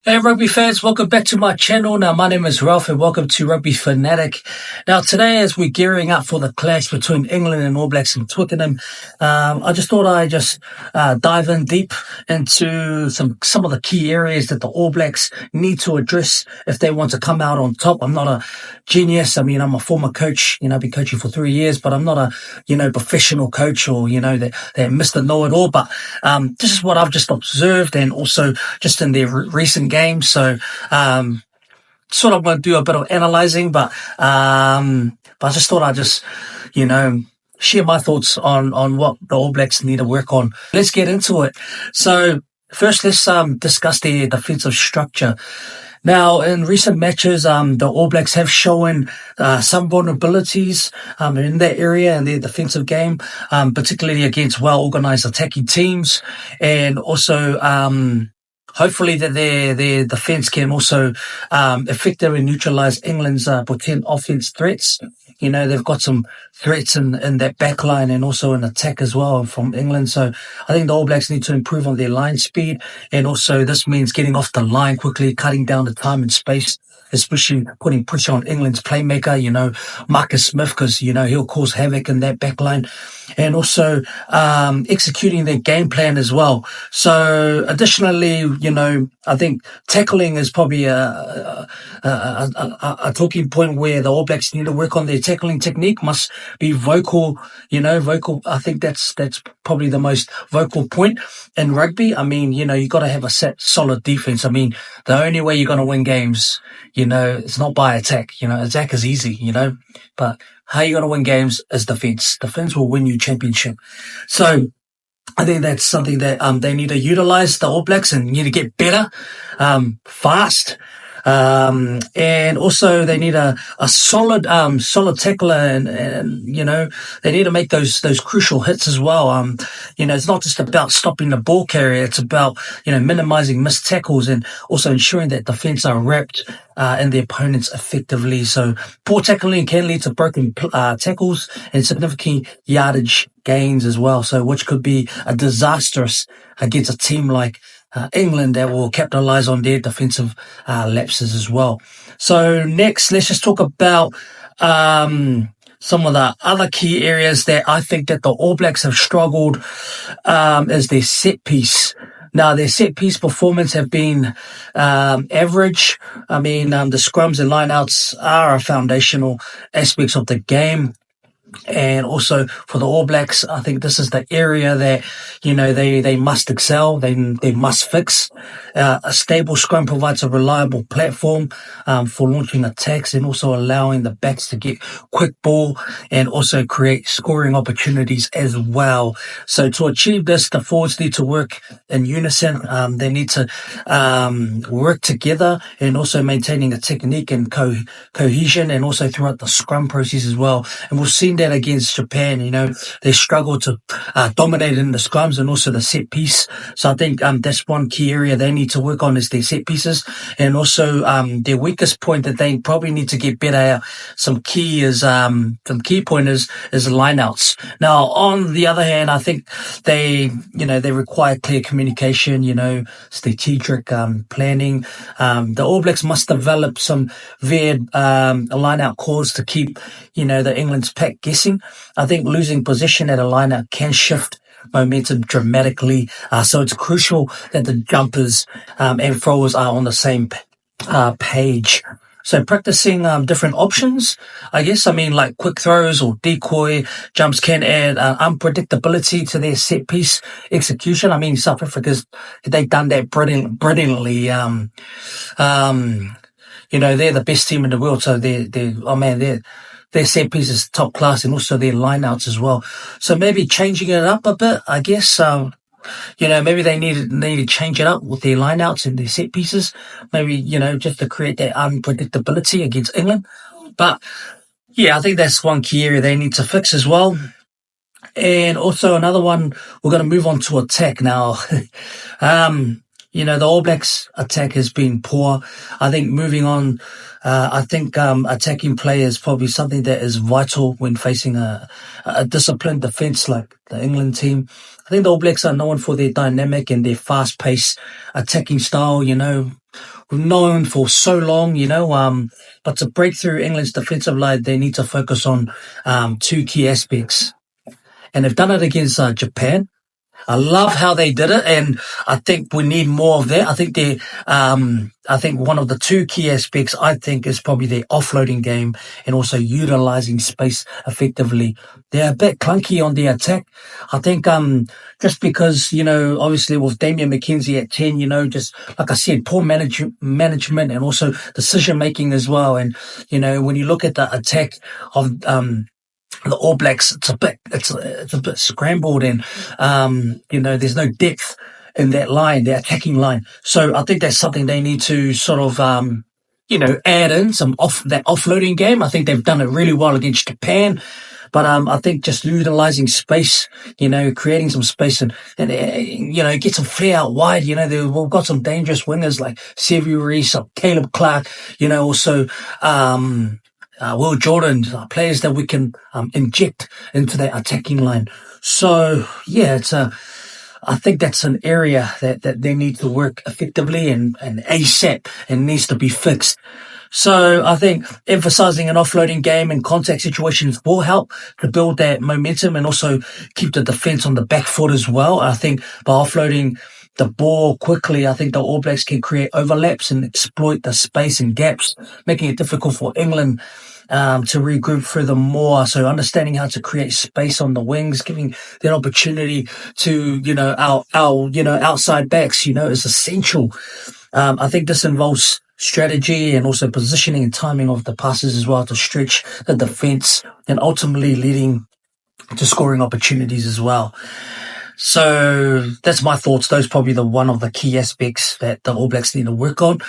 Hey rugby fans, welcome back to my channel. Now my name is Ralph and welcome to Rugby Fanatic. Now today as we're gearing up for the clash between England and All Blacks in Twickenham, I just thought I'd dive in deep into some of the key areas that the All Blacks need to address if they want to come out on top. I'm not a genius. I mean, I'm a former coach, I've been coaching for 3 years, but I'm not a, professional coach or, that Mr. Know-it-all. But, this is what I've just observed and also just in their recent games. So, sort of going to do a bit of analyzing, but I just thought share my thoughts on what the All Blacks need to work on. Let's get into it. So first, let's, discuss their defensive structure. Now, in recent matches, the All Blacks have shown some vulnerabilities in that area in their defensive game, particularly against well-organized attacking teams, and also hopefully that their defense can also effectively neutralize England's potent offense threats. They've got some threats in that back line and also in attack as well from England. So I think the All Blacks need to improve on their line speed. And also this means getting off the line quickly, cutting down the time and space, especially putting pressure on England's playmaker, Marcus Smith, because, he'll cause havoc in that back line. And also executing their game plan as well. So additionally, I think tackling is probably a talking point where the All Blacks need to work on their tackling technique. Must be vocal. I think that's probably the most vocal point in rugby. I mean, you got to have a solid defense. I mean, the only way you're going to win games, it's not by attack. Attack is easy, but how you going to win games is defense. Defense will win you championship. So I think that's something that they need to utilize, the All Blacks, and need to get better, fast. And also they need a solid tackler and, they need to make those crucial hits as well. It's not just about stopping the ball carrier. It's about, minimizing missed tackles and also ensuring that defense are wrapped, in the opponents effectively. So poor tackling can lead to broken, tackles and significant yardage gains as well. So which could be a disastrous against a team like England that will capitalize on their defensive lapses as well. So next, let's just talk about some of the other key areas that I think that the All Blacks have struggled is their set piece. Now, their set piece performance have been average. I mean, the scrums and lineouts are foundational aspects of the game. And also for the All Blacks, I think this is the area that, they must excel. They must fix. A stable scrum provides a reliable platform, for launching attacks and also allowing the backs to get quick ball and also create scoring opportunities as well. So to achieve this, the forwards need to work in unison. They need to, work together and also maintaining a technique and cohesion and also throughout the scrum process as well. And we've seen that against Japan, they struggle to dominate in the scrums and also the set piece. So I think that's one key area they need to work on is their set pieces. And also their weakest point that they probably need to get better at, some key pointers is lineouts. Now, on the other hand, I think they require clear communication, strategic planning. The All Blacks must develop some varied lineout calls to keep, the England's pack guessing. I think losing position at a lineout can shift momentum dramatically. So it's crucial that the jumpers and throwers are on the same page. So practicing different options, I guess. I mean, like quick throws or decoy jumps can add unpredictability to their set piece execution. I mean, South Africa's they've done that brilliantly. They're the best team in the world, so their set piece is top class and also their lineouts as well. So maybe changing it up a bit, I guess. Maybe they need to change it up with their lineouts and their set pieces. Maybe, just to create that unpredictability against England. But yeah, I think that's one key area they need to fix as well. And also another one, we're going to move on to attack now. the All Blacks attack has been poor. I think moving on, I think attacking play is probably something that is vital when facing a disciplined defense like the England team. I think the All Blacks are known for their dynamic and their fast-paced attacking style, known for so long, but to break through England's defensive line, they need to focus on two key aspects. And they've done it against Japan. I love how they did it, and I think we need more of that. I think one of the two key aspects I think is probably their offloading game and also utilizing space effectively. They're a bit clunky on the attack. I think just because obviously with Damian McKenzie at 10, just like I said, poor management and also decision making as well. And when you look at the attack of the All Blacks, it's a bit scrambled, and there's no depth in that line, the attacking line. So I think that's something they need to sort of add in some that offloading game. I think they've done it really well against Japan. But I think just utilizing space, creating some space and get some flair out wide. We've got some dangerous wingers like Sevu Reece, Caleb Clark, also Will Jordan, players that we can inject into that attacking line. So yeah, I think that's an area that they need to work effectively and ASAP and needs to be fixed. So I think emphasizing an offloading game and contact situations will help to build that momentum and also keep the defense on the back foot as well. I think by offloading the ball quickly, I think the All Blacks can create overlaps and exploit the space and gaps, making it difficult for England to regroup furthermore. So understanding how to create space on the wings, giving that opportunity to, our outside backs, is essential. I think this involves strategy and also positioning and timing of the passes as well to stretch the defense and ultimately leading to scoring opportunities as well. So that's my thoughts. Those are probably one of the key aspects that the All Blacks need to work on.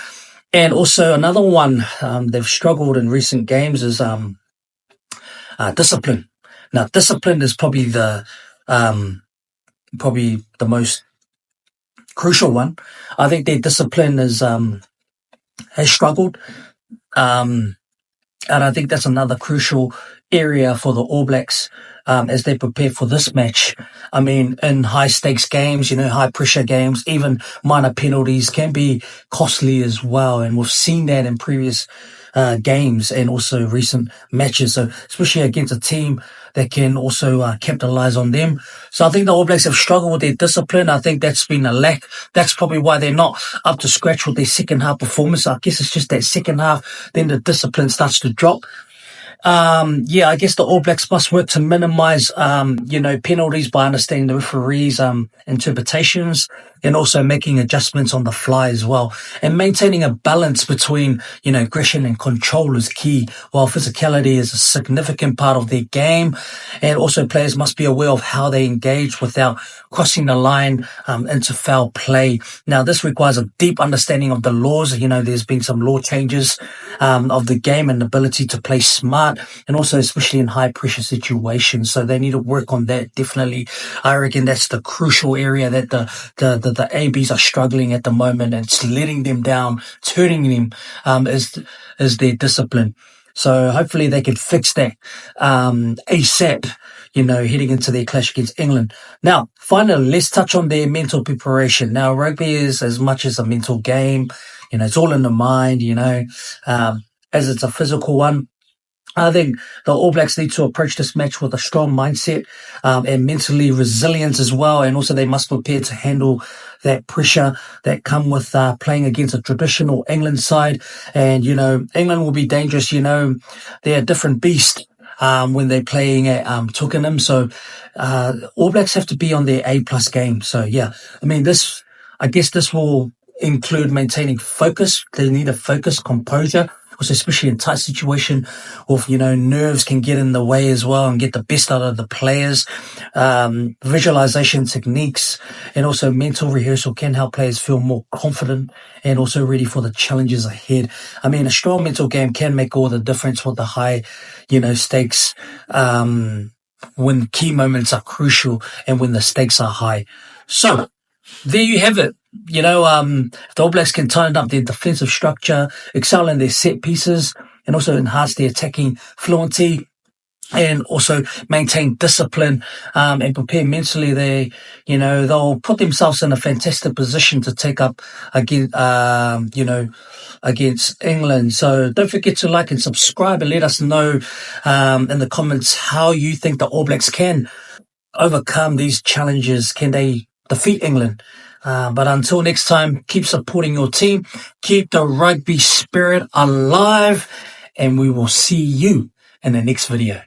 And also another one they've struggled in recent games is discipline. Now, discipline is probably the most crucial one. I think their discipline has struggled, and I think that's another crucial area for the All Blacks as they prepare for this match. I mean, in high stakes games, high pressure games, even minor penalties can be costly as well. And we've seen that in previous games and also recent matches. So especially against a team that can also capitalize on them. So I think the All Blacks have struggled with their discipline. I think that's been a lack. That's probably why they're not up to scratch with their second half performance. I guess it's just that second half, then the discipline starts to drop. I guess the All Blacks must work to minimize, penalties by understanding the referees' interpretations and also making adjustments on the fly as well. And maintaining a balance between, aggression and control is key, while physicality is a significant part of their game. And also players must be aware of how they engage without crossing the line into foul play. Now, this requires a deep understanding of the laws. There's been some law changes of the game and the ability to play smart, and also especially in high pressure situations. So they need to work on that. Definitely. I reckon that's the crucial area that the ABs are struggling at the moment, and it's letting them down, turning them, is their discipline. So hopefully they can fix that, ASAP, heading into their clash against England. Now, finally, let's touch on their mental preparation. Now, rugby is as much as a mental game. It's all in the mind, as it's a physical one. I think the All Blacks need to approach this match with a strong mindset and mentally resilient as well. And also they must prepare to handle that pressure that come with playing against a traditional England side. And, England will be dangerous. They're a different beast when they're playing at Twickenham. So All Blacks have to be on their A+ game. So, yeah, I guess this will include maintaining focus. They need a focus, composure. Also, especially in tight situation, with nerves can get in the way as well and get the best out of the players. Visualization techniques and also mental rehearsal can help players feel more confident and also ready for the challenges ahead. A strong mental game can make all the difference with the high, stakes, when key moments are crucial and when the stakes are high. So there you have it. if the All Blacks can tighten up their defensive structure, excel in their set pieces, and also enhance their attacking fluency, and also maintain discipline, and prepare mentally, they'll put themselves in a fantastic position to take up against England. So don't forget to like and subscribe, and let us know in the comments how you think the All Blacks can overcome these challenges. Can they defeat England? But until next time, keep supporting your team, keep the rugby spirit alive, and we will see you in the next video.